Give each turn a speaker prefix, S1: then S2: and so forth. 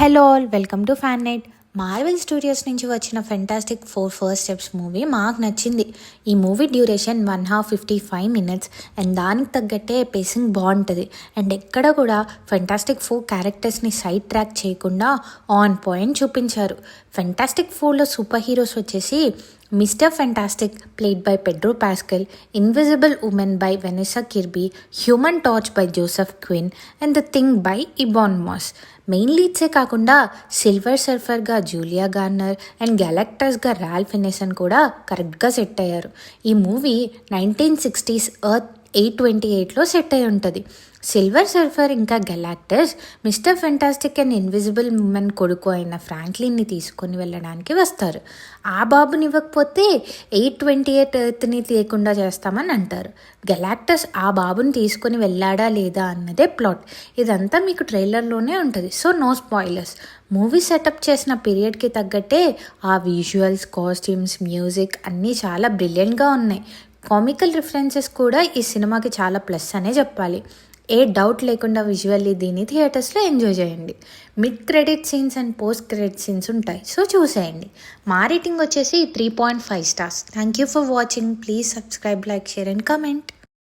S1: Hello all, welcome to fan night. Marvel studios నుంచి వచ్చిన fantastic four first steps movie మాకు నచ్చింది. ఈ movie duration 1h55 minutes and దానికి తగ్గట్టే పేసింగ్ బాగుంటుంది. అండ్ ఎక్కడ కూడా ఫెంటాస్టిక్ ఫోర్ క్యారెక్టర్స్ని సైడ్ ట్రాక్ చేయకుండా ఆన్ పాయింట్ చూపించారు. ఫెంటాస్టిక్ ఫోర్లో సూపర్ హీరోస్ వచ్చేసి Mr fantastic played by Pedro Pascal, invisible woman by Vanessa Kirby, human torch by Joseph Quinn and the thing by Ebon Moss. Main లీడ్సే కాకుండా silver సర్ఫర్గా Julia Garner and గ్యాలక్టస్గా Ralph Fiennes కూడా కరెక్ట్గా set అయ్యారు. ఈ movie 1960s earth 828లో set అయి ఉంటుంది. సిల్వర్ సర్ఫర్ ఇంకా Galactus mister fantastic and invisible women కొడుకు అయిన ఫ్రాంక్లిన్ని తీసుకొని వెళ్ళడానికి వస్తారు. ఆ బాబుని ఇవ్వకపోతే 828 ఎర్త్ని లేకుండా చేస్తామని అంటారు. గెలాక్టస్ ఆ బాబుని తీసుకొని వెళ్ళాడా లేదా అన్నదే ప్లాట్. ఇదంతా మీకు ట్రైలర్లోనే ఉంటుంది, so no spoilers. Movie setup చేసిన పీరియడ్కి తగ్గట్టే ఆ విజువల్స్, కాస్ట్యూమ్స్, మ్యూజిక్ అన్నీ చాలా బ్రిలియంట్గా ఉన్నాయి. కామికల్ రిఫరెన్సెస్ కూడా ఈ సినిమాకి చాలా ప్లస్ అనే చెప్పాలి. ఏ డౌట్ లేకుండా విజువల్లీ దీన్ని థియేటర్స్లో ఎంజాయ్ చేయండి. Mid credit scenes and post credit scenes ఉంటాయి, సో చూసేయండి. మా రేటింగ్ వచ్చేసి 3.5 stars. Thank you for watching. Please subscribe, like, share and comment.